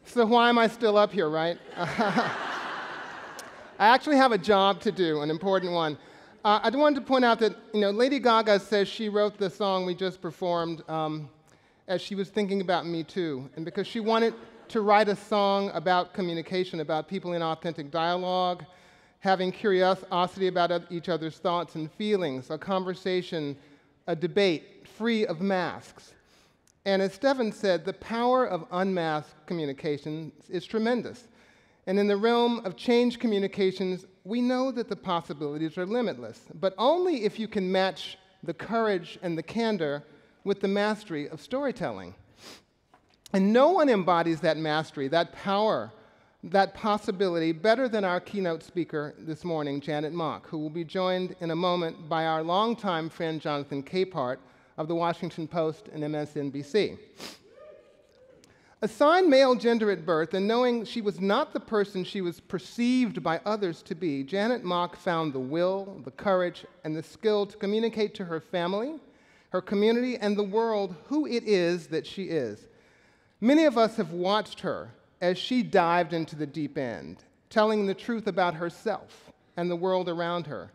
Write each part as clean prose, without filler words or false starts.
So why am I still up here, right? I actually have a job to do, an important one. I wanted to point out that Lady Gaga says she wrote the song we just performed as she was thinking about Me Too, and because she wanted to write a song about communication, about people in authentic dialogue, having curiosity about each other's thoughts and feelings, a conversation, a debate free of masks. And as Stephen said, the power of unmasked communication is tremendous. And in the realm of change communications, we know that the possibilities are limitless, but only if you can match the courage and the candor with the mastery of storytelling. And no one embodies that mastery, that power, that possibility better than our keynote speaker this morning, Janet Mock, who will be joined in a moment by our longtime friend Jonathan Capehart of the Washington Post and MSNBC. Assigned male gender at birth and knowing she was not the person she was perceived by others to be, Janet Mock found the will, the courage, and the skill to communicate to her family, her community, and the world who it is that she is. Many of us have watched her as she dived into the deep end, telling the truth about herself and the world around her.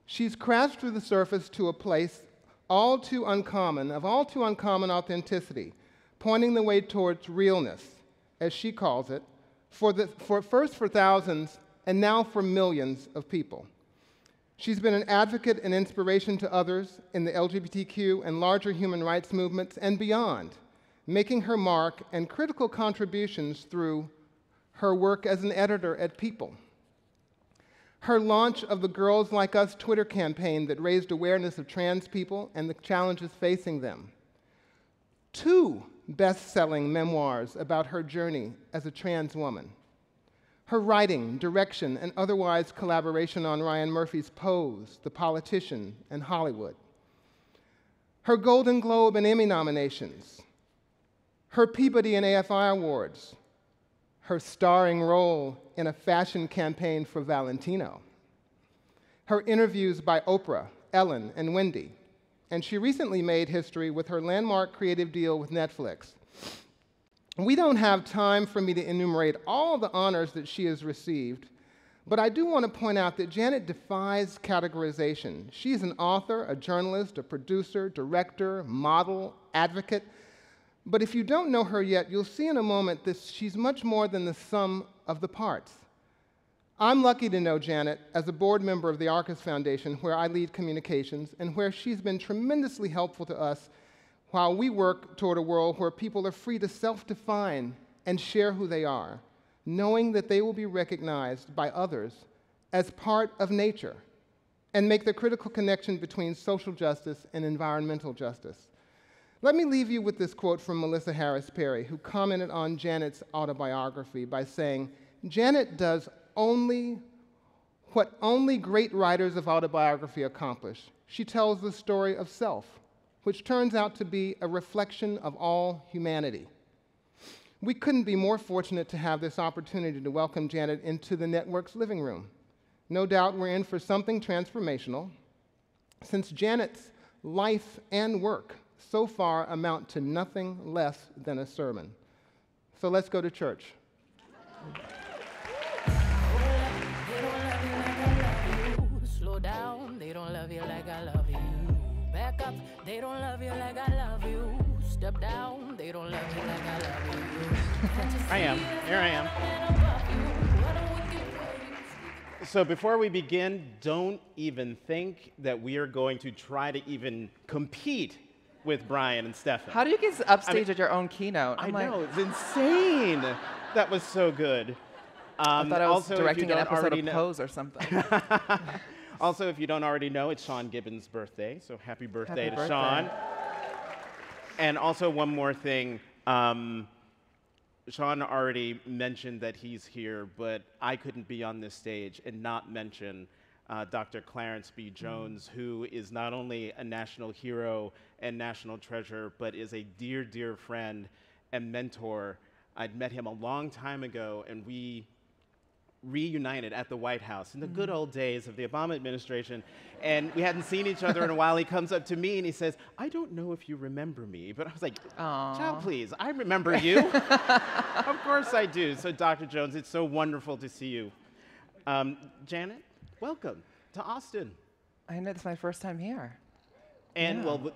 She's crashed through the surface to a place of all too uncommon authenticity, pointing the way towards realness, as she calls it, first for thousands and now for millions of people. She's been an advocate and inspiration to others in the LGBTQ and larger human rights movements and beyond, making her mark and critical contributions through her work as an editor at People. Her launch of the Girls Like Us Twitter campaign that raised awareness of trans people and the challenges facing them. 2 best-selling memoirs about her journey as a trans woman. Her writing, direction, and otherwise collaboration on Ryan Murphy's Pose, The Politician, and Hollywood. Her Golden Globe and Emmy nominations. Her Peabody and AFI Awards. Her starring role in a fashion campaign for Valentino. Her interviews by Oprah, Ellen, and Wendy. And she recently made history with her landmark creative deal with Netflix. We don't have time for me to enumerate all the honors that she has received, but I do want to point out that Janet defies categorization. She's an author, a journalist, a producer, director, model, advocate. But if you don't know her yet, you'll see in a moment that she's much more than the sum of the parts. I'm lucky to know Janet as a board member of the Arcus Foundation, where I lead communications, and where she's been tremendously helpful to us while we work toward a world where people are free to self-define and share who they are, knowing that they will be recognized by others as part of nature, and make the critical connection between social justice and environmental justice. Let me leave you with this quote from Melissa Harris Perry, who commented on Janet's autobiography by saying, "Janet does what only great writers of autobiography accomplish. She tells the story of self, which turns out to be a reflection of all humanity." We couldn't be more fortunate to have this opportunity to welcome Janet into the network's living room. No doubt we're in for something transformational, since Janet's life and work so far amount to nothing less than a sermon. So let's go to church. Slow down, they don't love you like I love you. Back up, they don't love you like I love you. Step down, they don't love you like I love you. Here I am. So before we begin, don't even think that we are going to try to even compete with Brian and Stephen. How do you get upstage at your own keynote? I know, it's insane. That was so good. I thought I was also, directing an episode of know, Pose or something. Also, if you don't already know, it's Sean Gibbons' birthday, so happy birthday to Sean. And also one more thing, Sean already mentioned that he's here, but I couldn't be on this stage and not mention Dr. Clarence B. Jones, who is not only a national hero and national treasure, but is a dear, dear friend and mentor. I'd met him a long time ago, and we reunited at the White House in the good old days of the Obama administration, and we hadn't seen each other in a while. He comes up to me and he says, "I don't know if you remember me," but I was like, "Child, please, I remember you." Of course I do. So Dr. Jones, it's so wonderful to see you. Janet, welcome to Austin. I know, it's my first time here. And Yeah. well,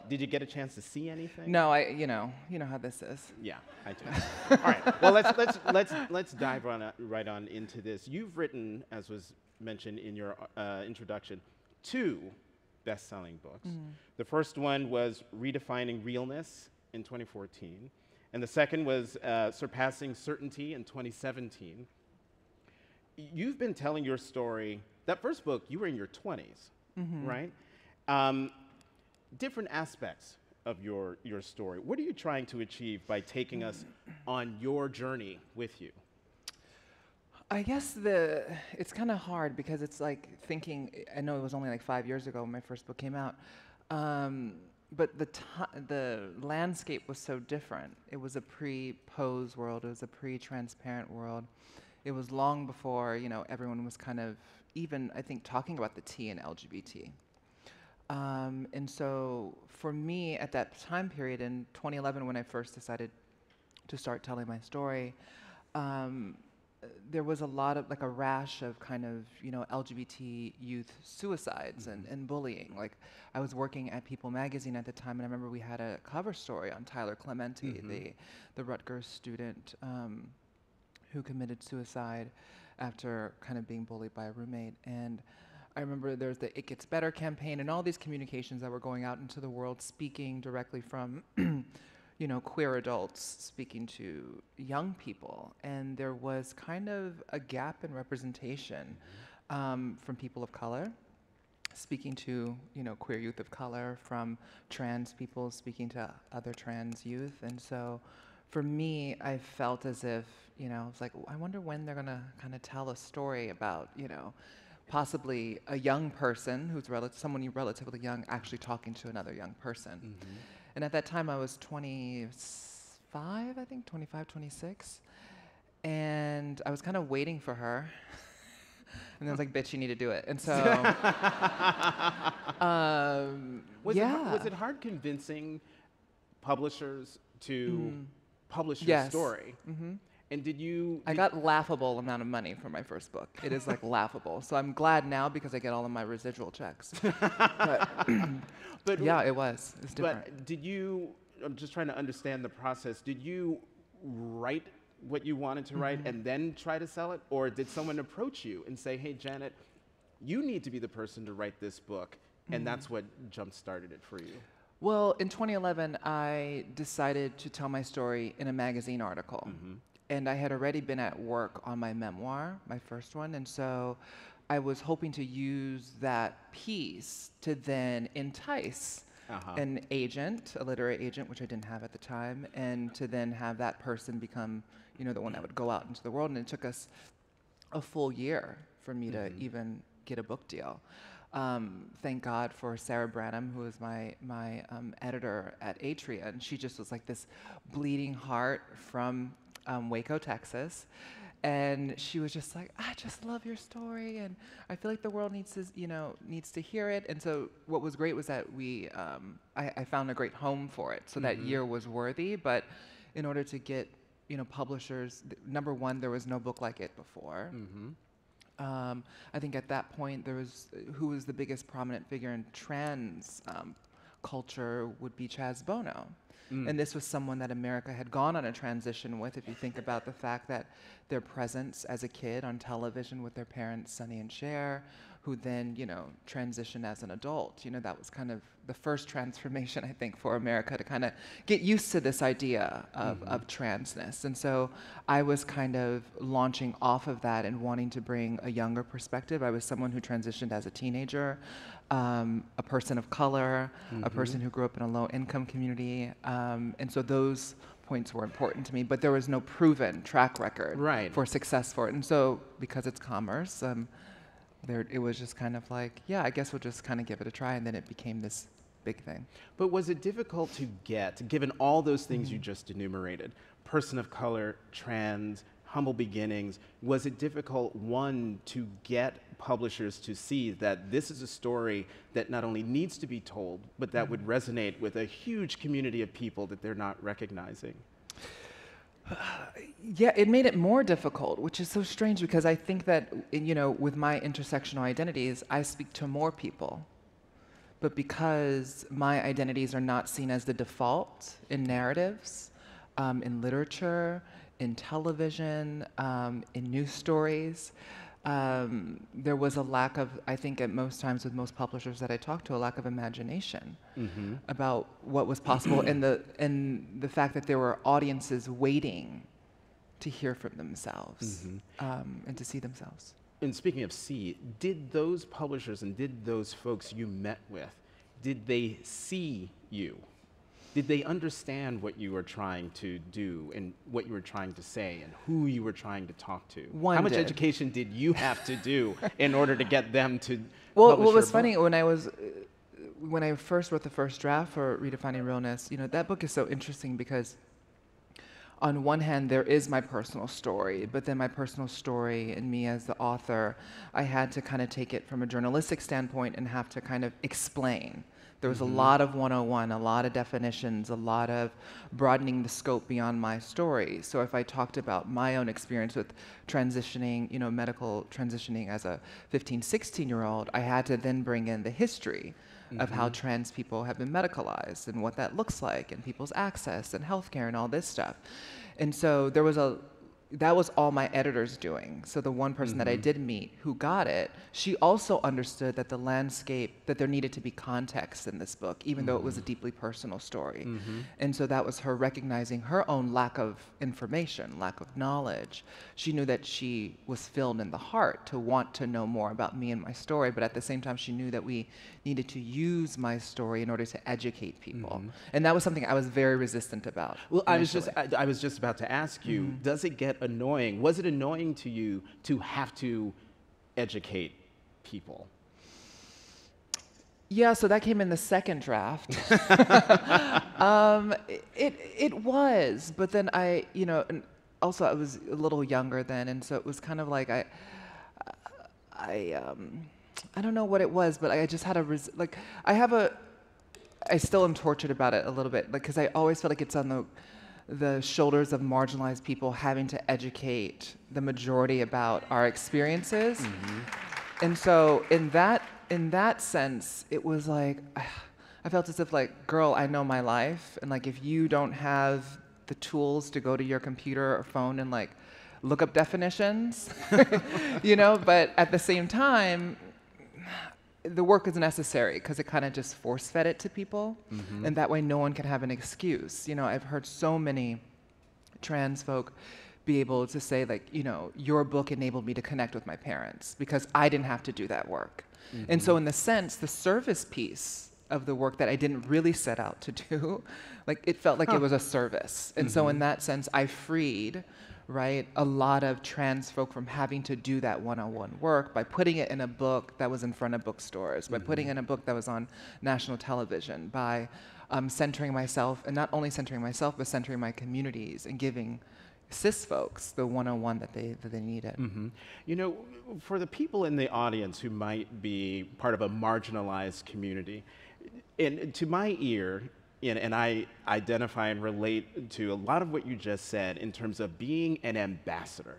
did you get a chance to see anything? No, you know how this is. Yeah, I do. All right. Well, let's dive right on into this. You've written, as was mentioned in your introduction, 2 best-selling books. The first one was Redefining Realness in 2014, and the second was Surpassing Certainty in 2017. You've been telling your story. That first book, you were in your 20s, right? Different aspects of your story. What are you trying to achieve by taking us on your journey with you? I guess it's kind of hard because it's like thinking, I know it was only like 5 years ago when my first book came out, but the landscape was so different. It was a pre-pose world, it was a pre-transparent world. It was long before, everyone was kind of even, I think, talking about the T in LGBT. And so for me, at that time period in 2011, when I first decided to start telling my story, there was a lot of, like, a rash of kind of, LGBT youth suicides and bullying. Like, I was working at People magazine at the time, and I remember we had a cover story on Tyler Clementi, the Rutgers student who committed suicide after kind of being bullied by a roommate. And I remember there's the It Gets Better campaign and all these communications that were going out into the world, speaking directly from, queer adults speaking to young people. And there was kind of a gap in representation from people of color, speaking to, queer youth of color, from trans people speaking to other trans youth. And so for me, I felt as if, I was like, I wonder when they're gonna kind of tell a story about, possibly a young person who's someone relatively young actually talking to another young person. And at that time I was 25, I think, 25, 26. And I was kind of waiting for her. And I was like, bitch, you need to do it. And so, Was it hard convincing publishers to publish your Yes. story? And I got laughable amount of money for my first book. It is like laughable. So I'm glad now because I get all of my residual checks. But yeah, it's different. But I'm just trying to understand the process. Did you write what you wanted to write and then try to sell it? Or did someone approach you and say, hey, Janet, you need to be the person to write this book, and that's what jump-started it for you? Well, in 2011, I decided to tell my story in a magazine article. And I had already been at work on my memoir, my first one, and so I was hoping to use that piece to then entice an agent, a literary agent, which I didn't have at the time, and to then have that person become, the one that would go out into the world. And it took us a full year for me to even get a book deal. Thank God for Sarah Branham, who is my editor at Atria, and she just was like this bleeding heart from Waco, Texas. And she was just like, I just love your story, and I feel like the world needs to hear it. And so what was great was that I found a great home for it. So that year was worthy, but in order to get, publishers, number one, there was no book like it before. I think at that point who was the biggest prominent figure in trans culture would be Chaz Bono. And this was someone that America had gone on a transition with, if you think about the fact that their presence as a kid on television with their parents, Sonny and Cher, who then, transitioned as an adult. That was kind of the first transformation, I think, for America to kind of get used to this idea of transness. And so I was kind of launching off of that and wanting to bring a younger perspective. I was someone who transitioned as a teenager, a person of color, a person who grew up in a low-income community. And so those points were important to me, but there was no proven track record for success for it. And so because it's commerce, it was just kind of like, yeah, I guess we'll just kind of give it a try, and then it became this big thing. But was it difficult to get, given all those things you just enumerated, person of color, trans, humble beginnings, was it difficult, one, to get publishers to see that this is a story that not only needs to be told, but that would resonate with a huge community of people that they're not recognizing? Yeah, it made it more difficult, which is so strange because I think that, with my intersectional identities, I speak to more people. But because my identities are not seen as the default in narratives, in literature, in television, in news stories, there was a lack of, I think at most times with most publishers that I talked to, a lack of imagination about what was possible and the fact that there were audiences waiting to hear from themselves and to see themselves. And speaking of see, did those publishers and did those folks you met with, did they see you? Did they understand what you were trying to do and what you were trying to say and who you were trying to talk to? One How much did. education did you have to do in order to get them to Well, publish what was your funny book? when I first wrote the first draft for Redefining Realness, that book is so interesting because on one hand, there is my personal story, but then my personal story and me as the author, I had to kind of take it from a journalistic standpoint and have to kind of explain. There was a lot of 101, a lot of definitions, a lot of broadening the scope beyond my story. So if I talked about my own experience with transitioning, medical transitioning as a 15, 16-year-old, I had to then bring in the history of how trans people have been medicalized and what that looks like and people's access and healthcare and all this stuff. And so that was all my editors doing. So the one person that I did meet who got it, she also understood that the landscape, that there needed to be context in this book, even though it was a deeply personal story. And so that was her recognizing her own lack of information, lack of knowledge. She knew that she was filled in the heart to want to know more about me and my story, but at the same time, she knew that we needed to use my story in order to educate people. And that was something I was very resistant about. Well, I was initially. just about to ask you, does it get annoying? Was it annoying to you to have to educate people? Yeah, so that came in the second draft. It was, but then and also I was a little younger then, and so it was kind of like I don't know what it was, but I just had I still am tortured about it a little bit, because I always feel like it's on the shoulders of marginalized people having to educate the majority about our experiences. And so in that sense, it was like, I felt as if girl, I know my life. And if you don't have the tools to go to your computer or phone and look up definitions, but at the same time, the work is necessary because it kind of just force-fed it to people, and that way no one can have an excuse. I've heard so many trans folk be able to say your book enabled me to connect with my parents because I didn't have to do that work. And so in the sense, the service piece of the work that I didn't really set out to do, it felt like it was a service. And so in that sense, I freed a lot of trans folk from having to do that one-on-one work by putting it in a book that was in front of bookstores, by putting in a book that was on national television, by centering myself, and not only centering myself, but centering my communities and giving cis folks the one-on-one that they needed. For the people in the audience who might be part of a marginalized community, and to my ear, and I identify and relate to a lot of what you just said in terms of being an ambassador,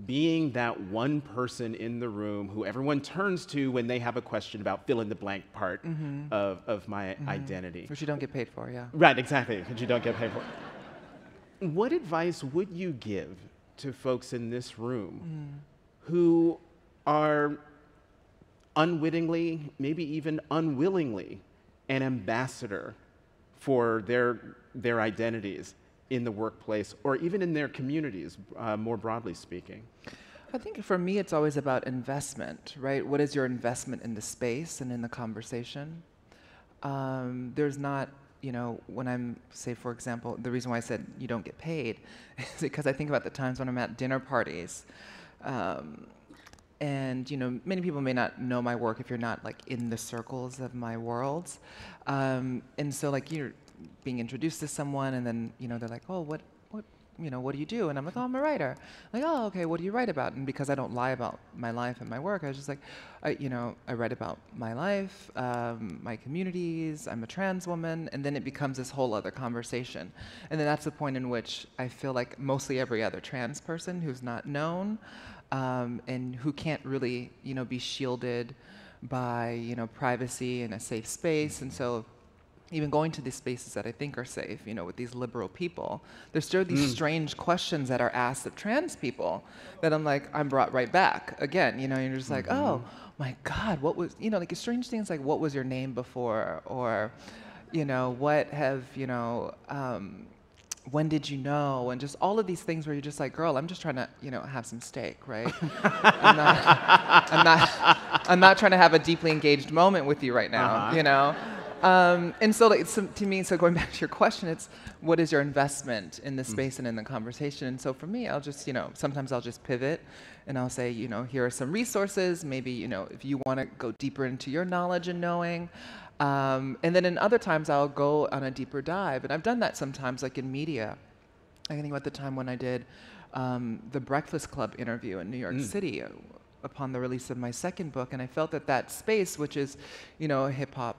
being that one person in the room who everyone turns to when they have a question about fill in the blank part of my identity. Which you don't get paid for, yeah. Right, exactly, because you don't get paid for it. What advice would you give to folks in this room who are unwittingly, maybe even unwillingly, an ambassador for their identities in the workplace or even in their communities, more broadly speaking? I think for me, it's always about investment, right? What is your investment in the space and in the conversation? There's not, when I'm, say, for example, the reason why I said you don't get paid is because I think about the times when I'm at dinner parties. And many people may not know my work if you're not in the circles of my worlds, and so you're being introduced to someone, and then they're like, oh, what you know, what do you do? And I'm like, oh, I'm a writer. Like, oh, okay, what do you write about? And because I don't lie about my life and my work, I was just like, I write about my life, my communities, I'm a trans woman, and then it becomes this whole other conversation. And then that's the point in which I feel like mostly every other trans person who's not known and who can't really, you know, be shielded by, you know, privacy and a safe space. And so even going to these spaces that I think are safe, you know, with these liberal people, there's still these strange questions that are asked of trans people that I'm brought right back again, you know, you're just like, oh my God, what was, you know, like strange things like, what was your name before? Or, you know, what have, you know, when did you know? And just all of these things where you're just like, girl, I'm just trying to, you know, have some steak, right? I'm not trying to have a deeply engaged moment with you right now, you know? And so, like, to me, so going back to your question, it's what is your investment in the space and in the conversation? And so for me, I'll just, you know, sometimes I'll just pivot and I'll say, you know, here are some resources. Maybe, you know, if you want to go deeper into your knowledge and knowing. And then in other times, I'll go on a deeper dive. And I've done that sometimes, like in media. I think about the time when I did the Breakfast Club interview in New York City upon the release of my second book. And I felt that that space, which is, you know, a hip-hop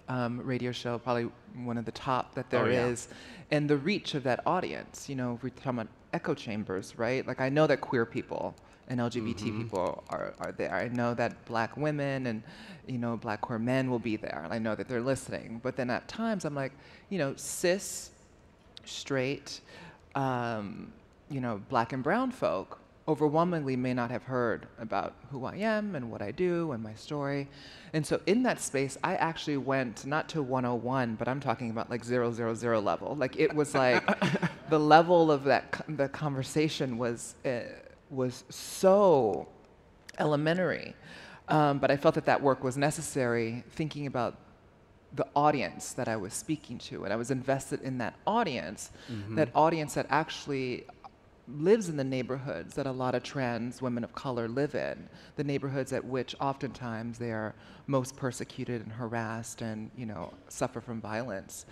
radio show, probably one of the top that there is, and the reach of that audience. You know, if we're talking about echo chambers, right? Like, I know that queer people and LGBT people are there. I know that black women and, you know, black queer men will be there. And I know that they're listening. But then at times I'm like, you know, cis, straight, you know, black and brown folk overwhelmingly may not have heard about who I am and what I do and my story. And so in that space, I actually went not to 101, but I'm talking about like 000 level. Like, it was like the level of the conversation was so elementary. But I felt that that work was necessary, thinking about the audience that I was speaking to. And I was invested in that audience that actually lives in the neighborhoods that a lot of trans women of color live in, the neighborhoods at which oftentimes they are most persecuted and harassed and, you know, suffer from violence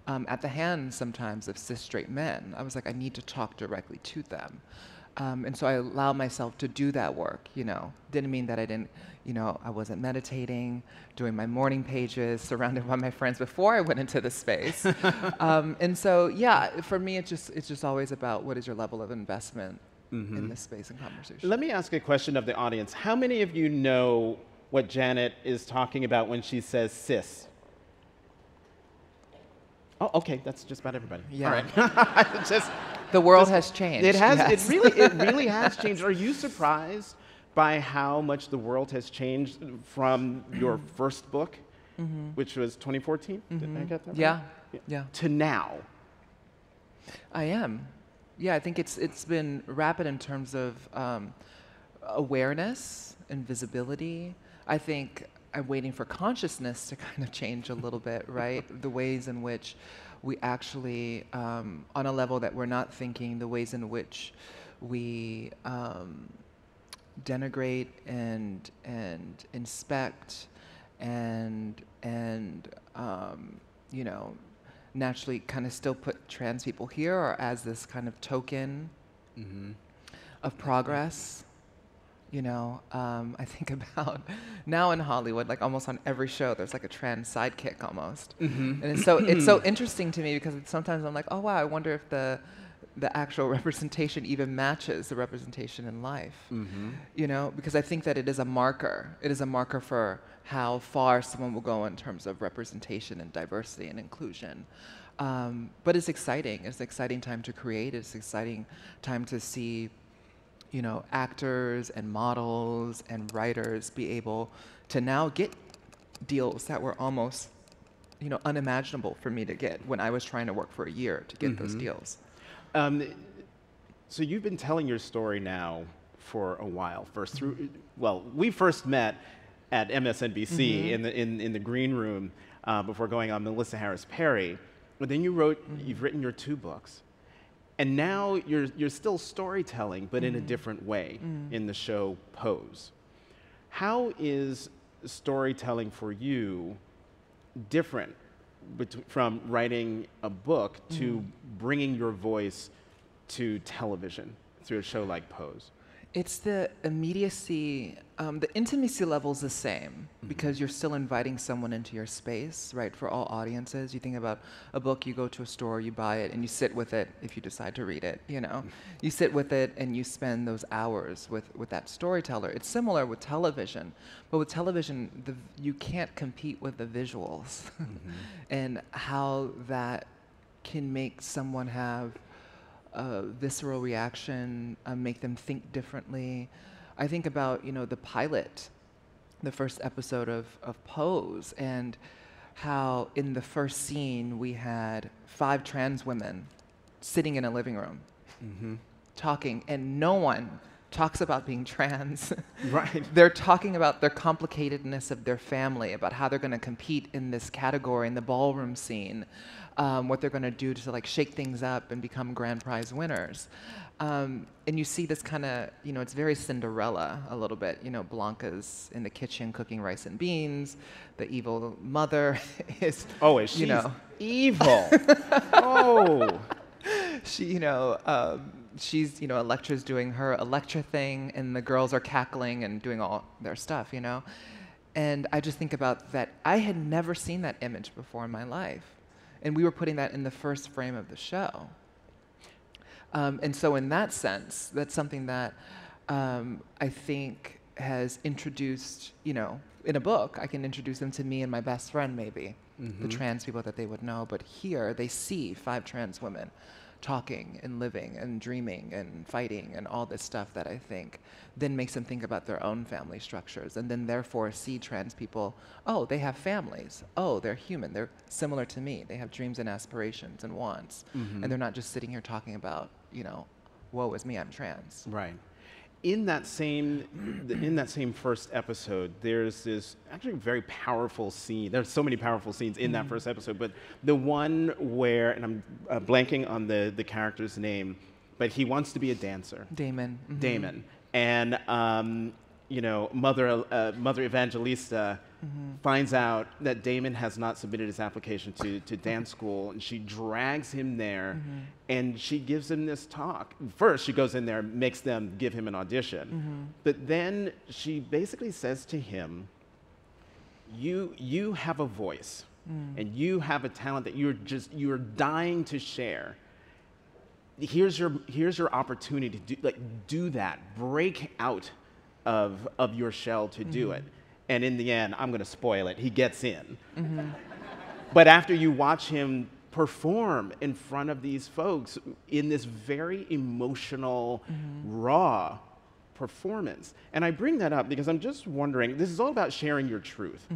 at the hands sometimes of cis straight men. I was like, I need to talk directly to them. And so I allowed myself to do that work, you know. Didn't mean that I didn't, you know, I wasn't meditating, doing my morning pages, surrounded by my friends before I went into the space. And so, yeah, for me, it's just always about what is your level of investment in this space and conversation. Let me ask a question of the audience. How many of you know what Janet is talking about when she says cis? Oh, okay, that's just about everybody. Yeah. All right. The world has changed. It has. Yes. It really has changed. Are you surprised by how much the world has changed from your first book, which was 2014? Did I get that right? Yeah. To now? I am. Yeah, I think it's been rapid in terms of awareness and visibility. I think I'm waiting for consciousness to kind of change a little bit, right? The ways in which we actually, on a level that we're not thinking, the ways in which we denigrate and inspect and you know, naturally kind of still put trans people here or as this kind of token of progress. You know, I think about now in Hollywood, like almost on every show, there's like a trans sidekick almost. And it's so interesting to me because sometimes I'm like, oh wow, I wonder if the actual representation even matches the representation in life. You know, because I think that it is a marker. It is a marker for how far someone will go in terms of representation and diversity and inclusion. But it's exciting. It's an exciting time to create. It's an exciting time to see, you know, actors and models and writers be able to now get deals that were almost, you know, unimaginable for me to get when I was trying to work for a year to get those deals. So you've been telling your story now for a while. We first met at MSNBC in the green room before going on Melissa Harris Perry. But then you've written your 2 books. And now you're still storytelling, but in a different way in the show Pose. How is storytelling for you different from writing a book to bringing your voice to television through a show like Pose? It's the immediacy, the intimacy level's the same because you're still inviting someone into your space, right, for all audiences. You think about a book, you go to a store, you buy it, and you sit with it if you decide to read it, you know. You sit with it and you spend those hours with that storyteller. It's similar with television, but with television, you can't compete with the visuals and how that can make someone have a visceral reaction, make them think differently. I think about, you know, the pilot, the first episode of Pose, and how in the first scene we had 5 trans women sitting in a living room talking, and no one talks about being trans. Right. They're talking about their complicatedness of their family, about how they're going to compete in this category in the ballroom scene, what they're going to do to like shake things up and become grand prize winners. And you see this kind of, you know, it's very Cinderella a little bit. You know, Blanca's in the kitchen cooking rice and beans. The evil mother is, She's evil. Oh. She, you know, she's, you know, Electra's doing her Electra thing, and the girls are cackling and doing all their stuff, you know. And I just think about that. I had never seen that image before in my life. And we were putting that in the first frame of the show. And so in that sense, that's something that I think has introduced, you know, in a book, I can introduce them to me and my best friend maybe, the trans people that they would know. But here they see 5 trans women talking and living and dreaming and fighting and all this stuff that I think then makes them think about their own family structures, and then therefore see trans people, oh, they have families, oh, they're human, they're similar to me, they have dreams and aspirations and wants, and they're not just sitting here talking about, you know, woe is me, I'm trans. Right. In that same first episode, there's this actually very powerful scene. There's so many powerful scenes in that first episode, but the one where, and I'm blanking on the character's name, but he wants to be a dancer. Damon. Damon. And, you know, Mother Evangelista finds out that Damon has not submitted his application to dance school, and she drags him there, and she gives him this talk. First, she goes in there, makes them give him an audition, but then she basically says to him, you have a voice, and you have a talent that you're dying to share. Here's your opportunity to do that, break out of your shell to do it. And in the end, I'm going to spoil it, he gets in. But after you watch him perform in front of these folks in this very emotional, raw performance. And I bring that up because I'm just wondering, this is all about sharing your truth.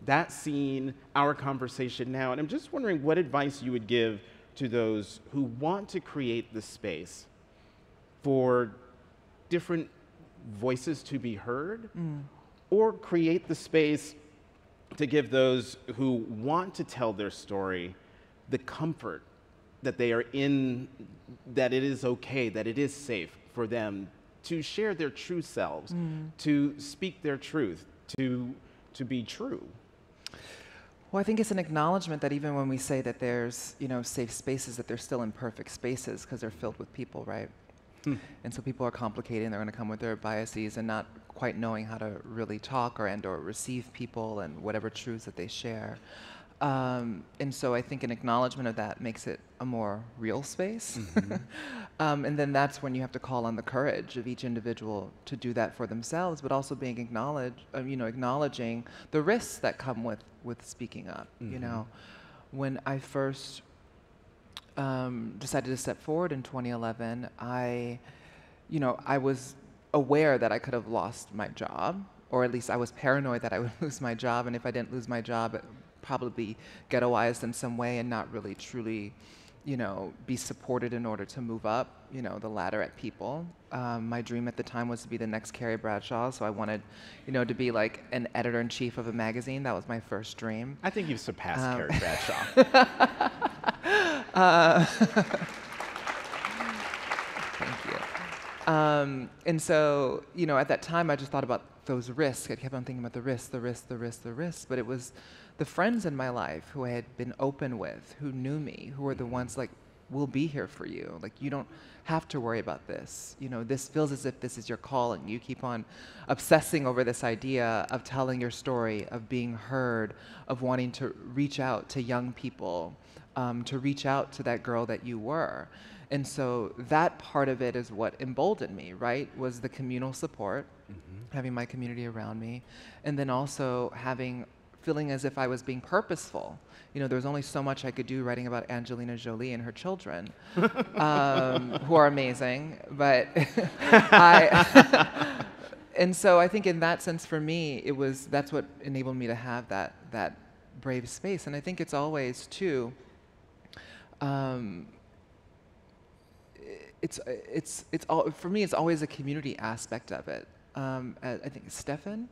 That scene, our conversation now, and I'm just wondering what advice you would give to those who want to create the space for different voices to be heard, or create the space to give those who want to tell their story the comfort that they are in, that it is okay, that it is safe for them to share their true selves, to speak their truth, to be true. Well, I think it's an acknowledgement that even when we say that there's, you know, safe spaces, that they're still imperfect spaces because they're filled with people, right? And so people are complicated, and they're going to come with their biases and not quite knowing how to really talk or receive people and whatever truths that they share. And so I think an acknowledgement of that makes it a more real space. And then that's when you have to call on the courage of each individual to do that for themselves, but also being acknowledging the risks that come with speaking up. You know, when I first decided to step forward in 2011, I was aware that I could have lost my job, or at least I was paranoid that I would lose my job, and if I didn't lose my job, probably ghettoized in some way and not really truly, you know, be supported in order to move up, you know, the ladder at People. My dream at the time was to be the next Carrie Bradshaw, so I wanted, you know, to be like an editor-in-chief of a magazine. That was my first dream. I think you've surpassed Carrie Bradshaw. Thank you. And so, you know, at that time, I just thought about those risks. I kept on thinking about the risks, but it was the friends in my life who I had been open with, who knew me, who were the ones like we'll be here for you. Like, you don't have to worry about this. You know, this feels as if this is your calling. You keep on obsessing over this idea of telling your story, of being heard, of wanting to reach out to young people, to reach out to that girl that you were. And so that part of it is what emboldened me, right? Was the communal support, having my community around me, and then also feeling as if I was being purposeful. You know, there was only so much I could do writing about Angelina Jolie and her children, who are amazing, but and so I think in that sense for me, that's what enabled me to have that brave space. And I think it's always too, for me, it's always a community aspect of it. I think Stefan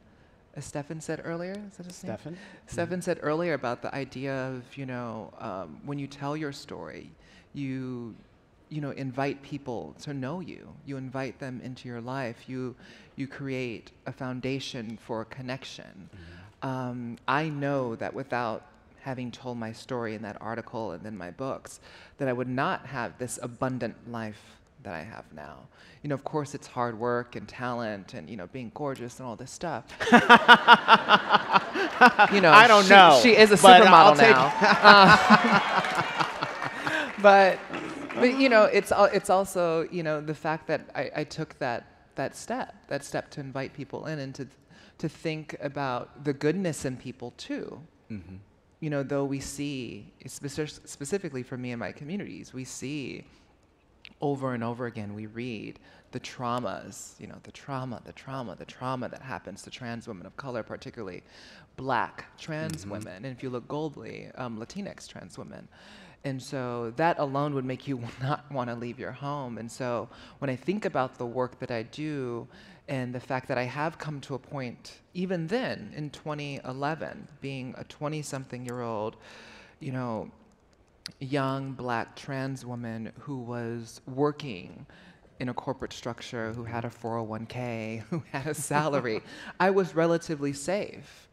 said earlier, is that his name? Stefan? Stefan said earlier about the idea of, when you tell your story, you invite people to know you. You invite them into your life. You create a foundation for connection. I know that without having told my story in that article and then my books, that I would not have this abundant life that I have now. You know, of course, it's hard work and talent and, being gorgeous and all this stuff. I don't know. She is a supermodel now. But it's also, the fact that I took that step to invite people in and to think about the goodness in people too. Though we see, specifically for me and my communities, we see over and over again, we read the traumas, the trauma that happens to trans women of color, particularly Black trans women, and if you look globally, Latinx trans women. And so that alone would make you not want to leave your home. And so when I think about the work that I do and the fact that I have come to a point, even then, in 2011, being a 20-something-year-old, young Black trans woman who was working in a corporate structure, who had a 401k, who had a salary, I was relatively safe.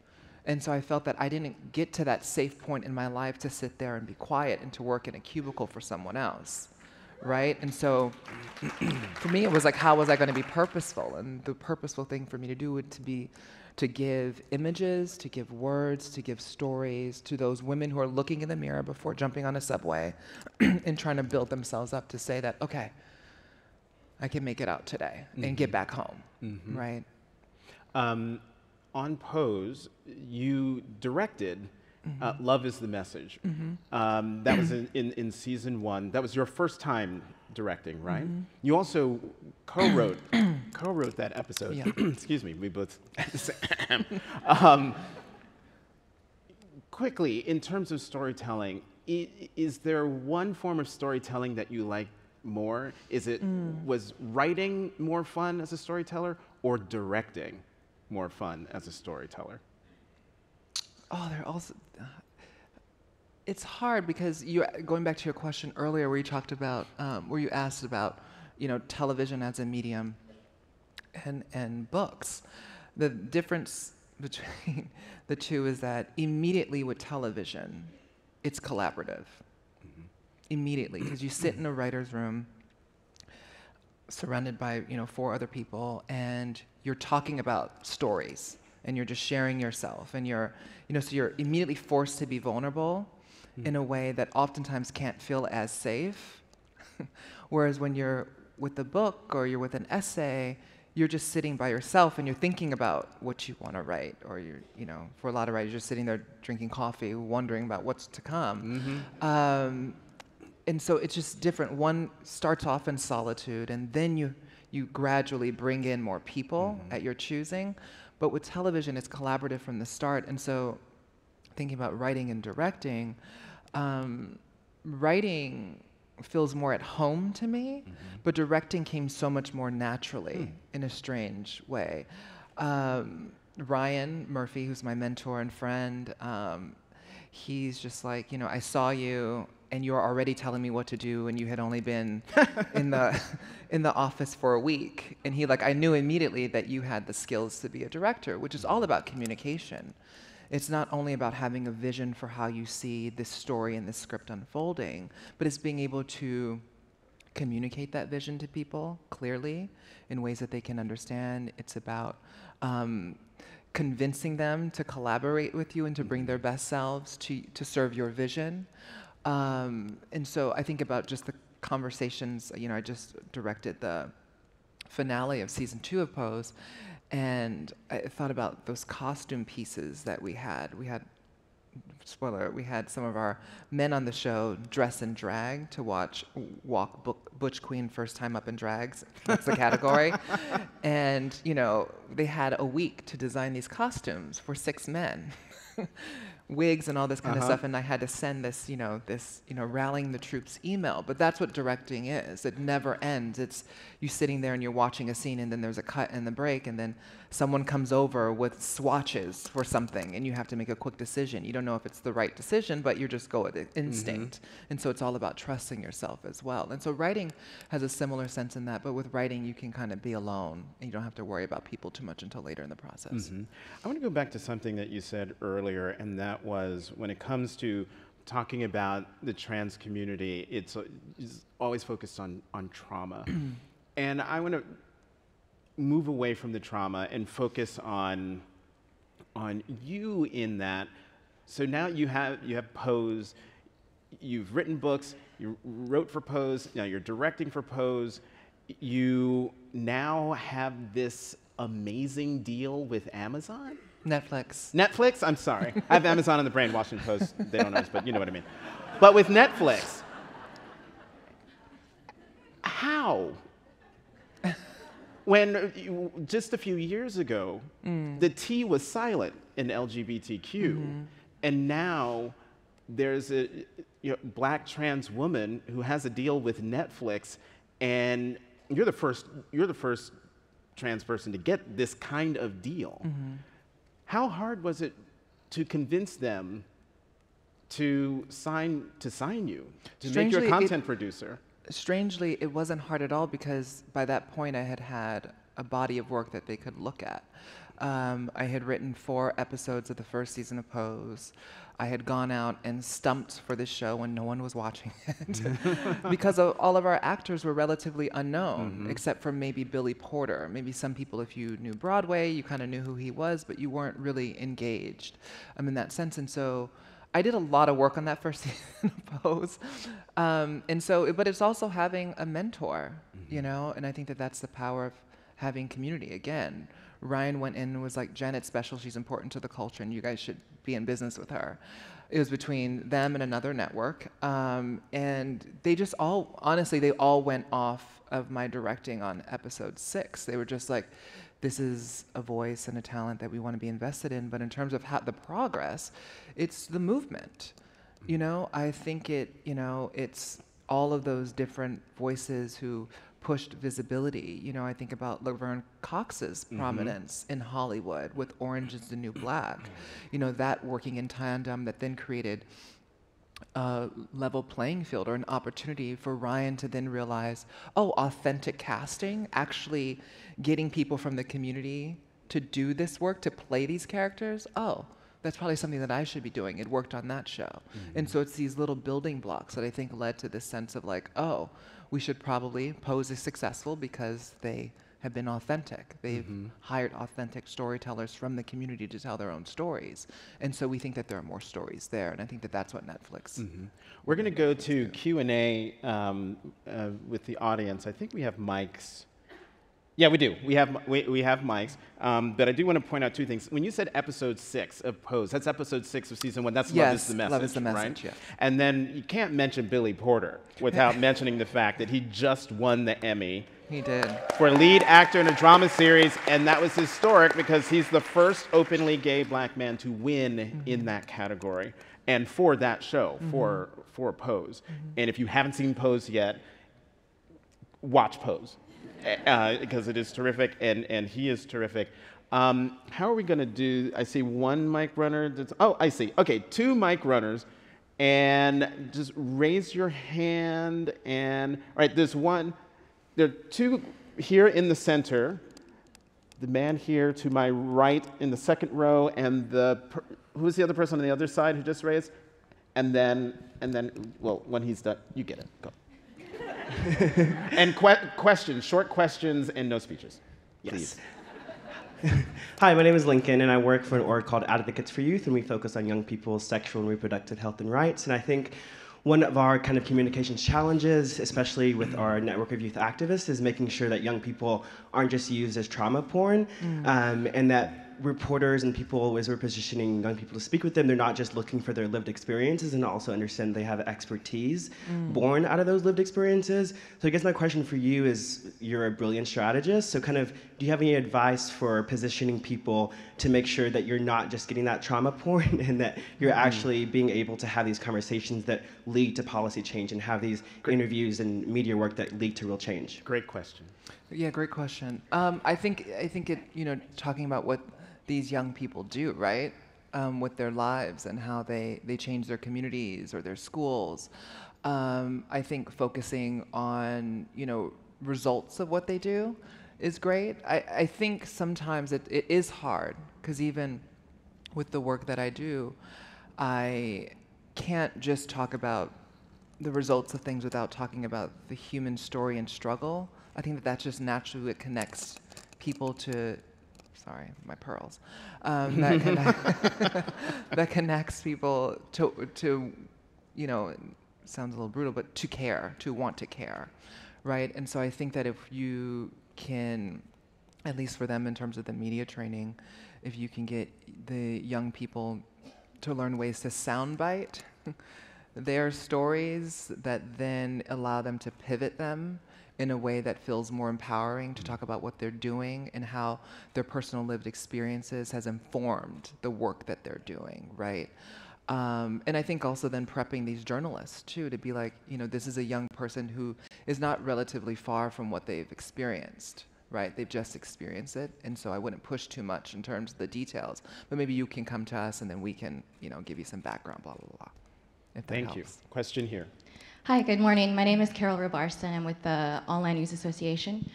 And so I felt that I didn't get to that safe point in my life to sit there and be quiet and to work in a cubicle for someone else, right? And so for me, it was like, how was I going to be purposeful? And the purposeful thing for me to do would be to give images, to give words, to give stories to those women who are looking in the mirror before jumping on a subway and trying to build themselves up to say that, okay, I can make it out today and get back home, right? On Pose, you directed Love is the Message. That was in season 1. That was your first time directing, right? You also co-wrote that episode. Yeah. Excuse me, we both. Quickly, in terms of storytelling, is there one form of storytelling that you like more? Was writing more fun as a storyteller, or directing more fun as a storyteller? Oh, they're also. It's hard because going back to your question earlier, where you talked about, where you asked about, television as a medium, and books. The difference between the two is that immediately with television, it's collaborative. Immediately, because you sit in a writer's room, surrounded by 4 other people, and you're talking about stories, and you're just sharing yourself, and so you're immediately forced to be vulnerable in a way that oftentimes can't feel as safe. Whereas when you're with a book or you're with an essay, you're just sitting by yourself and you're thinking about what you want to write, or for a lot of writers, you're sitting there drinking coffee, wondering about what's to come. And so it's just different. One starts off in solitude, and then you gradually bring in more people at your choosing. But with television, it's collaborative from the start. And so thinking about writing and directing, writing feels more at home to me, but directing came so much more naturally in a strange way. Ryan Murphy, who's my mentor and friend, he's just like, I saw you and you're already telling me what to do, and you had only been in the office for a week. And I knew immediately that you had the skills to be a director, which is all about communication. it's not only about having a vision for how you see this story and this script unfolding, but it's being able to communicate that vision to people clearly in ways that they can understand. It's about convincing them to collaborate with you and to bring their best selves to serve your vision. And so I think about just the conversations, you know, I just directed the finale of season 2 of Pose, and I thought about those costume pieces that we had. We had, spoiler, we had some of our men on the show dress in drag to watch Butch Queen first time up in drags. That's the category. And, you know, they had a week to design these costumes for 6 men. Wigs and all this kind of stuff, and I had to send this, rallying the troops email. But that's what directing is. It never ends. It's you sitting there and you're watching a scene, and then there's a cut and the break, and then someone comes over with swatches for something, and you have to make a quick decision. You don't know if it's the right decision, but you just go with instinct. And so it's all about trusting yourself as well. And so writing has a similar sense in that, but with writing you can kind of be alone, and you don't have to worry about people too much until later in the process. I want to go back to something that you said earlier, and that was when it comes to talking about the trans community, it's always focused on trauma. And I want to move away from the trauma and focus on you in that. So now you have Pose, you've written books, you wrote for Pose, now you're directing for Pose, you now have this amazing deal with Amazon? Netflix? I'm sorry. I have Amazon on the brain, Washington Post. They don't notice, but you know what I mean. But with Netflix, how? When just a few years ago, the T was silent in LGBTQ, and now there's a black trans woman who has a deal with Netflix, and you're the first trans person to get this kind of deal. How hard was it to convince them to sign you, to make you a content producer? Strangely, it wasn't hard at all, because by that point I had a body of work that they could look at. I had written 4 episodes of the first season of Pose. I had gone out and stumped for this show when no one was watching it because all of our actors were relatively unknown, except for maybe Billy Porter. Maybe some people, if you knew Broadway, you kind of knew who he was, but you weren't really engaged in that sense. And so I did a lot of work on that first season of Pose. But it's also having a mentor, and I think that that's the power of having community. Again, Ryan went in and was like, Janet's special, she's important to the culture, and you guys should be in business with her. It was between them and another network. And they just all, honestly, they all went off of my directing on episode 6. They were just like, this is a voice and a talent that we want to be invested in. But in terms of the progress, it's the movement. I think it's all of those different voices who pushed visibility. I think about Laverne Cox's prominence in Hollywood with Orange is the New Black. That working in tandem that then created a level playing field, or an opportunity for Ryan to then realize, authentic casting, actually getting people from the community to do this work, to play these characters. That's probably something that I should be doing. It worked on that show. And so it's these little building blocks that I think led to this sense of like, we should probably Pose is successful because they have been authentic. They've hired authentic storytellers from the community to tell their own stories. And so we think that there are more stories there. And I think that that's what Netflix. We're going to go to Q&A with the audience. I think we have mics. Yeah, we do. We have mics. But I do want to point out 2 things. When you said episode 6 of Pose, that's episode 6 of season 1. That's Love is the Message, Love is the Message, right? yeah. And then you can't mention Billy Porter without mentioning the fact that he just won the Emmy. He did. For lead actor in a drama series, and that was historic because he's the first openly gay black man to win in that category, and for that show, for Pose. And if you haven't seen Pose yet, watch Pose. Because it is terrific, and he is terrific. How are we going to do? I see 1 mic runner. I see. Okay, 2 mic runners, and just raise your hand. And all right, there's 1. There are 2 here in the center. The man here to my right in the second row, and the who's the other person on the other side who just raised? And then, well, when he's done, you get it. Go. And questions, short questions, and no speeches. Yes. Hi, my name is Lincoln, and I work for an org called Advocates for Youth, and we focus on young people's sexual and reproductive health and rights. And I think one of our kind of communications challenges, especially with our network of youth activists, is making sure that young people aren't just used as trauma porn, and that reporters and people, as we're positioning young people to speak with them, they're not just looking for their lived experiences, and also understand they have expertise born out of those lived experiences. So I guess my question for you is, you're a brilliant strategist, so kind of, do you have any advice for positioning people to make sure that you're not just getting that trauma porn, and that you're actually being able to have these conversations that lead to policy change, and have these interviews and media work that lead to real change? Great question. Yeah, great question. I think it, talking about what these young people do, right, with their lives and how they change their communities or their schools. I think focusing on, results of what they do is great. I think sometimes it is hard, because even with the work that I do, I can't just talk about the results of things without talking about the human story and struggle. I think that just naturally what connects people to, sorry, my pearls, that connects people to, sounds a little brutal, but to care, to want to care, right? And so I think that if you can, at least for them in terms of the media training, if you can get the young people to learn ways to soundbite their stories that then allow them to pivot them in a way that feels more empowering to talk about what they're doing and how their personal lived experiences has informed the work that they're doing, right? And I think also then prepping these journalists too, to be like, this is a young person who is not relatively far from what they've experienced, right? They've just experienced it, and so I wouldn't push too much in terms of the details, but maybe you can come to us and then we can, give you some background, blah, blah, blah, if that helps. Thank you. Question here. Hi, good morning. My name is Carol Robarson. I'm with the Online News Association.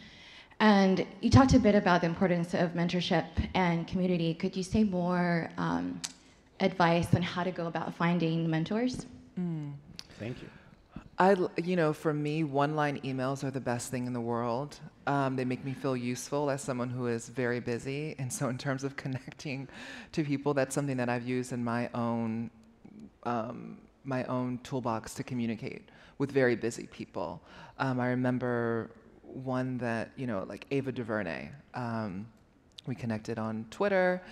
And you talked a bit about the importance of mentorship and community. Could you say more advice on how to go about finding mentors? Thank you. For me, one-line emails are the best thing in the world. They make me feel useful as someone who is very busy. And so in terms of connecting to people, that's something that I've used in my own toolbox to communicate with very busy people. I remember one that, like Ava DuVernay. We connected on Twitter,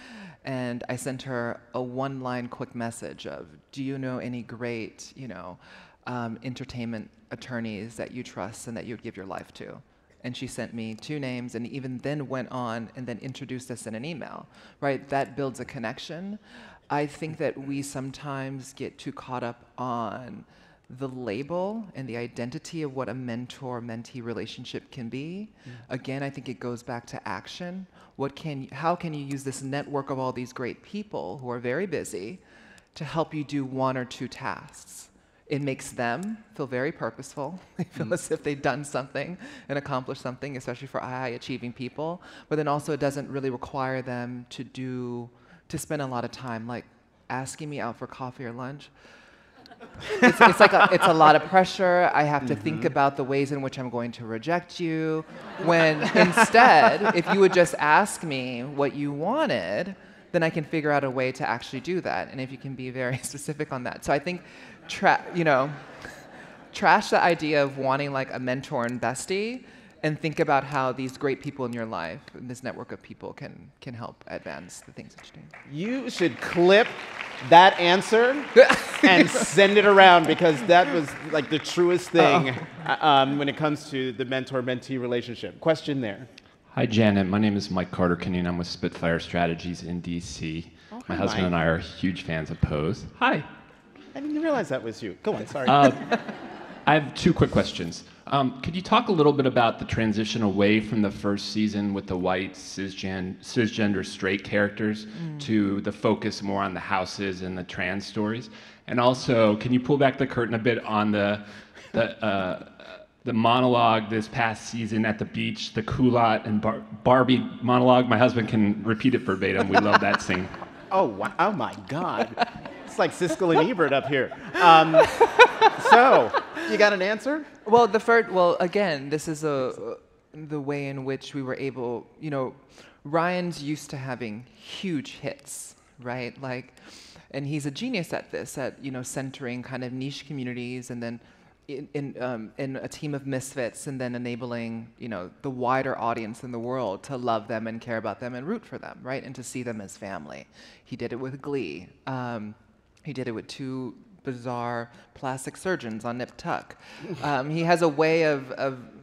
and I sent her a one-line quick message of, do you know any great, entertainment attorneys that you trust and that you'd give your life to? And she sent me 2 names, and even then went on and then introduced us in an email, right? That builds a connection. I think that we sometimes get too caught up on the label and the identity of what a mentor-mentee relationship can be. Again, I think it goes back to action. How can you use this network of all these great people who are very busy to help you do 1 or 2 tasks? It makes them feel very purposeful. They feel as if they've done something and accomplished something, especially for high-achieving people. But then also it doesn't really require them to spend a lot of time, like asking me out for coffee or lunch. It's a lot of pressure. I have to think about the ways in which I'm going to reject you. When instead, if you would just ask me what you wanted, then I can figure out a way to actually do that. And if you can be very specific on that. So I think, trash the idea of wanting like a mentor and bestie, and think about how these great people in your life, and this network of people can help advance the things that you do. You should clip that answer and send it around, because that was like the truest thing when it comes to the mentor-mentee relationship. Question there. Hi, Janet. My name is Mike Carter-Kenyon. I'm with Spitfire Strategies in DC. My husband and I are huge fans of Pose. Hi. I didn't realize that was you. Go on, sorry. I have 2 quick questions. Could you talk a little bit about the transition away from the first season with the white cisgender straight characters to the focus more on the houses and the trans stories? And also, can you pull back the curtain a bit on the monologue this past season at the beach, the Culotte and Barbie monologue? My husband can repeat it verbatim. We love that scene. Oh, wow. Oh my God. It's like Siskel and Ebert up here. So, you got an answer? Well, again, this is the way in which we were able, Ryan's used to having huge hits, right? And he's a genius at this, at centering kind of niche communities, and then in a team of misfits, and then enabling the wider audience in the world to love them and care about them and root for them, right? And to see them as family. He did it with Glee. He did it with two bizarre plastic surgeons on Nip Tuck. He has a way of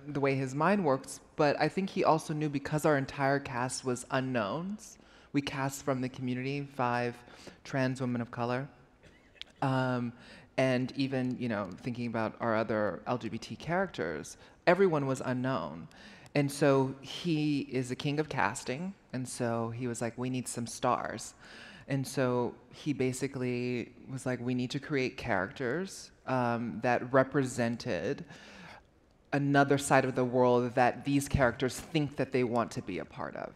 the way his mind works, but I think he also knew, because our entire cast was unknowns. We cast from the community 5 trans women of color. And even, thinking about our other LGBT characters, everyone was unknown. And so he is the king of casting, and so he was like, we need some stars. And so he basically was like, we need to create characters that represented another side of the world that these characters think that they want to be a part of,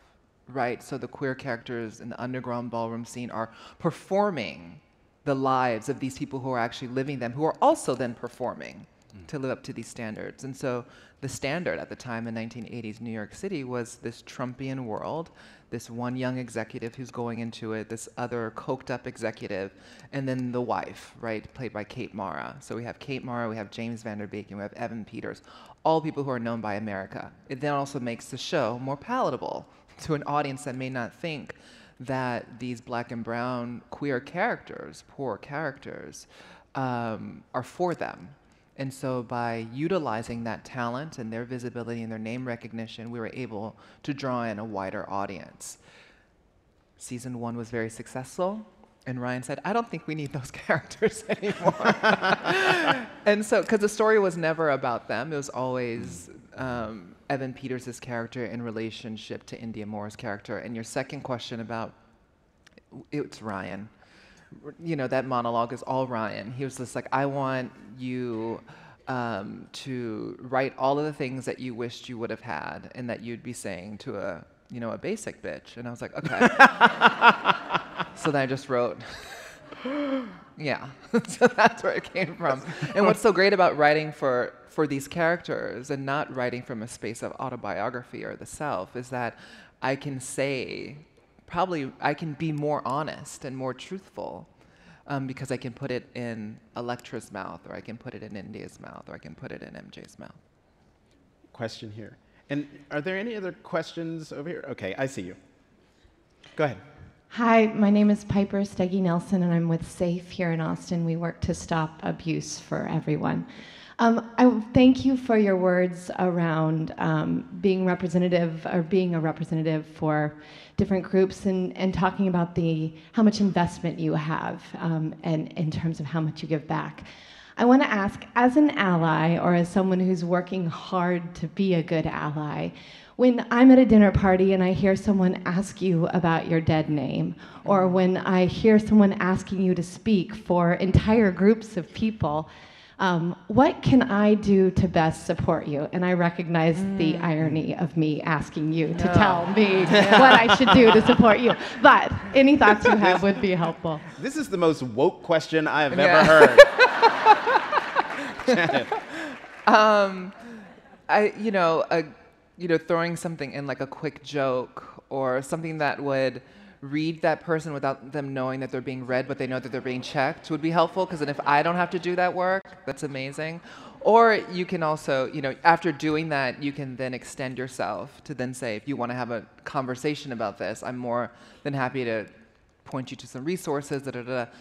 right? So the queer characters in the underground ballroom scene are performing the lives of these people who are actually living them, who are also then performing to live up to these standards. And so the standard at the time in 1980s New York City was this Trumpian world, this one young executive who's going into it, this other coked up executive, and then the wife, right, played by Kate Mara. So we have Kate Mara, we have James Van Der Beek, and we have Evan Peters, all people who are known by America. It then also makes the show more palatable to an audience that may not think that these black and brown queer characters, poor characters, are for them. And so by utilizing that talent and their visibility and their name recognition, we were able to draw in a wider audience. Season 1 was very successful, and Ryan said, I don't think we need those characters anymore. And so, because the story was never about them, it was always Evan Peters' character in relationship to India Moore's character. And your second question about, it's Ryan. That monologue is all Ryan. He was just like, I want you to write all of the things that you wished you would have had and that you'd be saying to a basic bitch. And I was like, okay. So then I just wrote, yeah. So that's where it came from. And what's so great about writing for these characters and not writing from a space of autobiography or the self is that I can say, I can be more honest and more truthful because I can put it in Electra's mouth, or I can put it in India's mouth, or I can put it in MJ's mouth. Question here. And are there any other questions over here? Okay, I see you. Go ahead. Hi, my name is Piper Steggy Nelson, and I'm with SAFE here in Austin. We work to stop abuse for everyone. I thank you for your words around being representative, or being a representative for different groups, and talking about how much investment you have, and in terms of how much you give back. I want to ask, as an ally, or as someone who's working hard to be a good ally, when I'm at a dinner party and I hear someone ask you about your dead name, or when I hear someone asking you to speak for entire groups of people, what can I do to best support you? And I recognize the irony of me asking you to tell me what I should do to support you. But any thoughts you have would be helpful. This is the most woke question I have ever heard. Janet. Throwing something in like a quick joke or something that would read that person without them knowing that they're being read, but they know that they're being checked would be helpful, because then if I don't have to do that work, that's amazing. Or you can also, after doing that, you can then extend yourself to then say, if you want to have a conversation about this, I'm more than happy to point you to some resources,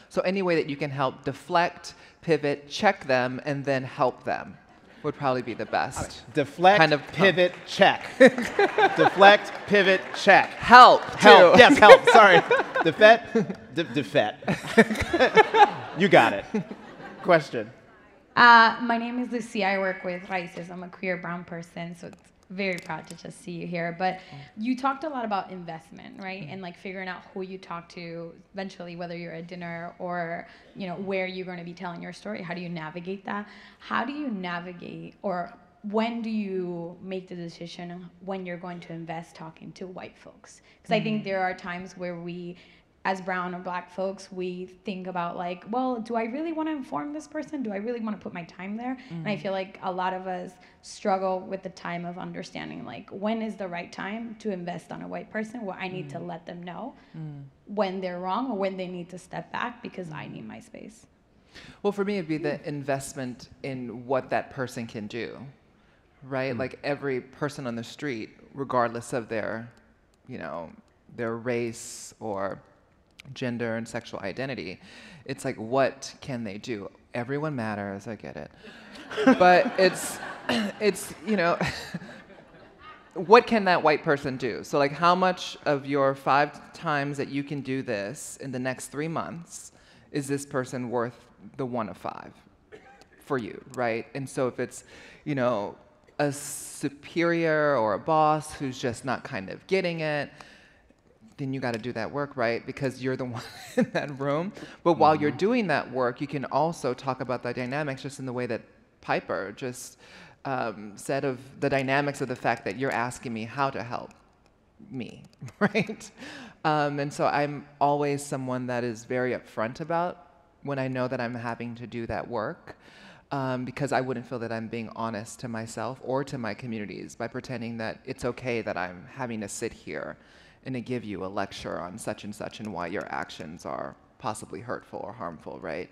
So any way that you can help deflect, pivot, check them, and then help them would probably be the best. Deflect, kind of pivot, check. Deflect, pivot, check. Help, too. Yes, help. Sorry. Defet. You got it. Question. My name is Lucia. I work with Raices. I'm a queer brown person, so it's very proud to just see you here. But you talked a lot about investment, right? And like figuring out who you talk to eventually, whether you're at dinner or where you're going to be telling your story. How do you navigate that? How do you navigate, or when do you make the decision when you're going to invest talking to white folks? Because I think there are times where we as brown or black folks, we think about like, well, do I really want to inform this person? Do I really want to put my time there? And I feel like a lot of us struggle with the time of understanding, like, when is the right time to invest on a white person where I need to let them know when they're wrong or when they need to step back because I need my space. Well, for me, it'd be the investment in what that person can do, right? Like every person on the street, regardless of their, you know, their race or gender and sexual identity, it's like, what can they do? Everyone matters, I get it. But it's, you know, what can that white person do? So like, how much of your 5 times that you can do this in the next 3 months is this person worth the 1 of 5 for you, right? And so if it's, you know, a superior or a boss who's just not kind of getting it, then you got to do that work, right? Because you're the one in that room. But while you're doing that work, you can also talk about the dynamics just in the way that Piper just said of the dynamics of the fact that you're asking me how to help me, right? And so I'm always someone that is very upfront about when I know that I'm having to do that work, because I wouldn't feel that I'm being honest to myself or to my communities by pretending that it's okay that I'm having to sit here and to give you a lecture on such and such and why your actions are possibly hurtful or harmful, right?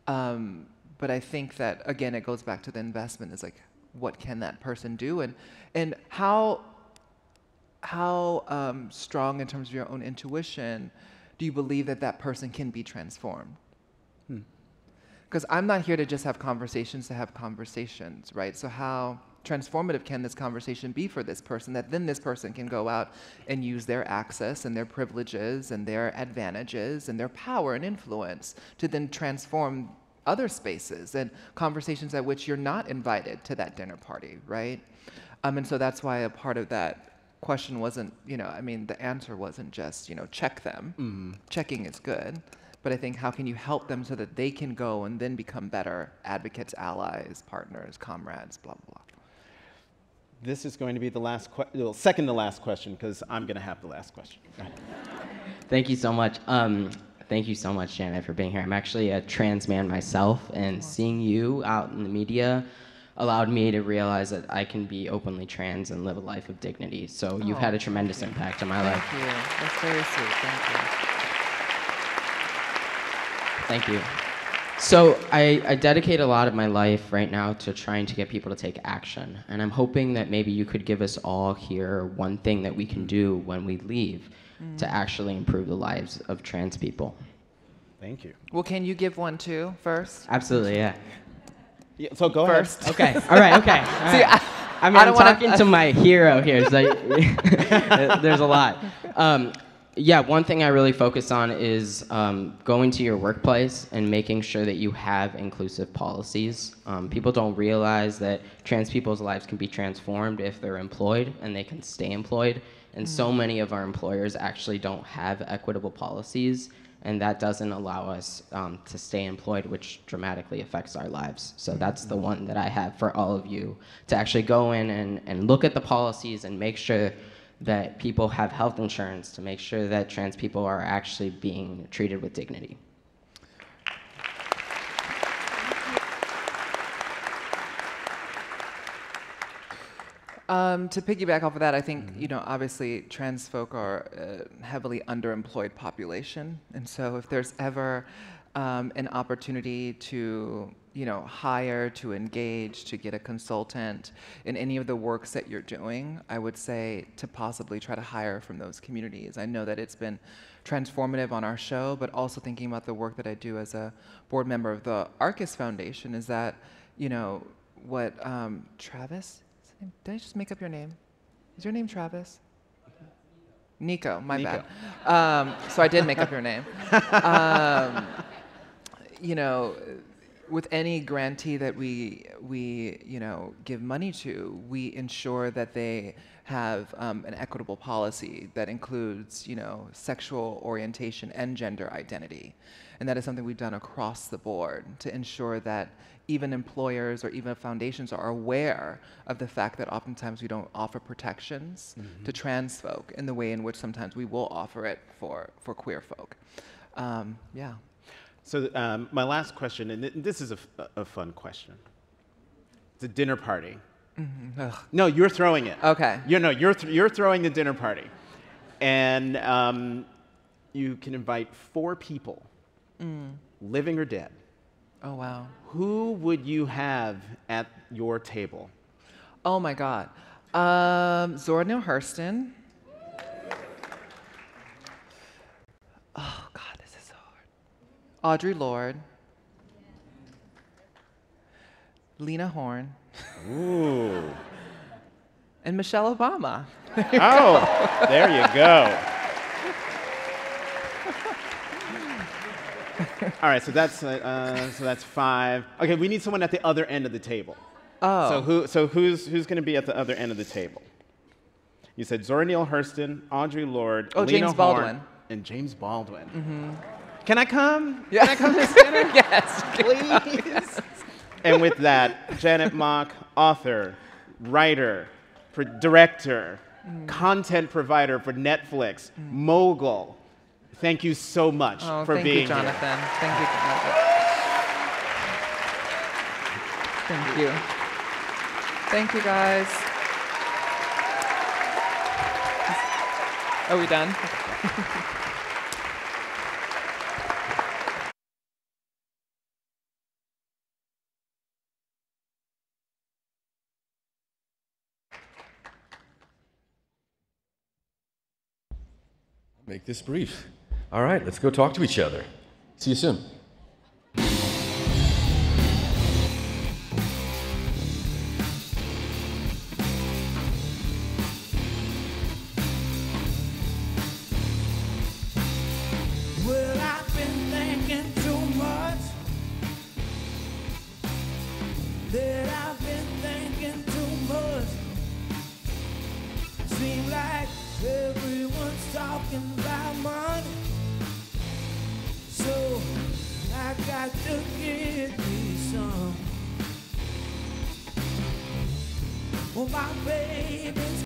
But I think that, again, it goes back to the investment. Is like, what can that person do? And how strong in terms of your own intuition do you believe that that person can be transformed? Because I'm not here to just have conversations to have conversations, right? So how transformative can this conversation be for this person that then this person can go out and use their access and their privileges and their advantages and their power and influence to then transform other spaces and conversations at which you're not invited to that dinner party, right? And so that's why a part of that question wasn't, you know, I mean, the answer wasn't just, you know, check them. Checking is good. But I think, how can you help them so that they can go and then become better advocates, allies, partners, comrades, blah, blah, blah. This is going to be the second to last question, because I'm going to have the last question. Thank you so much. Thank you so much, Janet, for being here. I'm actually a trans man myself, and seeing you out in the media allowed me to realize that I can be openly trans and live a life of dignity. So you've had a tremendous impact on my life. Thank you. That's very sweet. Thank you. Thank you. So I dedicate a lot of my life right now to trying to get people to take action. And I'm hoping that maybe you could give us all here one thing that we can do when we leave to actually improve the lives of trans people. Thank you. Well, can you give one too first? Absolutely, yeah. So go first. Ahead. Okay, all right, okay. All See, right. I mean, I'm talking to my hero here, so there's a lot. Yeah, one thing I really focus on is going to your workplace and making sure that you have inclusive policies. People don't realize that trans people's lives can be transformed if they're employed and they can stay employed. And so many of our employers actually don't have equitable policies, and that doesn't allow us to stay employed, which dramatically affects our lives. So that's the one that I have for all of you, to actually go in and look at the policies and make sure that people have health insurance, to make sure that trans people are actually being treated with dignity. To piggyback off of that, I think, you know, obviously trans folk are a heavily underemployed population. And so if there's ever an opportunity to, you know, hire, to engage, to get a consultant in any of the works that you're doing, I would say to possibly try to hire from those communities. I know that it's been transformative on our show, but also thinking about the work that I do as a board member of the Arcus Foundation is that, you know, what Travis? Did I just make up your name? Is your name Travis? Nico, my bad. So I did make up your name. You know, with any grantee that we give money to, we ensure that they have an equitable policy that includes sexual orientation and gender identity, and that is something we've done across the board to ensure that even employers or even foundations are aware of the fact that oftentimes we don't offer protections to trans folk in the way in which sometimes we will offer it for queer folk. Yeah. So my last question, and this is a fun question. It's a dinner party. No, you're throwing it. Okay. You're throwing the dinner party, and you can invite 4 people, living or dead. Oh wow. Who would you have at your table? Oh my God. Zora Neale Hurston. Oh God, this is so hard. Audre Lorde. Lena Horne. Ooh. And Michelle Obama. Oh, there you go. All right, so that's 5. Okay, we need someone at the other end of the table. Oh. So who's going to be at the other end of the table? You said Zora Neale Hurston, Audre Lorde, Oh, Lena James Baldwin. Horne, and James Baldwin. Can I come? Yeah. Can I come to this dinner? Yes. Please. And with that, Janet Mock, author, writer, director, content provider for Netflix, mogul. Thank you so much for being Thank you, Jonathan. here. Thank you, Jonathan. Thank you. Thank you, guys. Are we done? Make this brief. All right, let's go talk to each other. See you soon. Well, I've been thinking too much. That I've been thinking too much. Seems like everyone's talking about money. So I got to get me some. Well, my baby's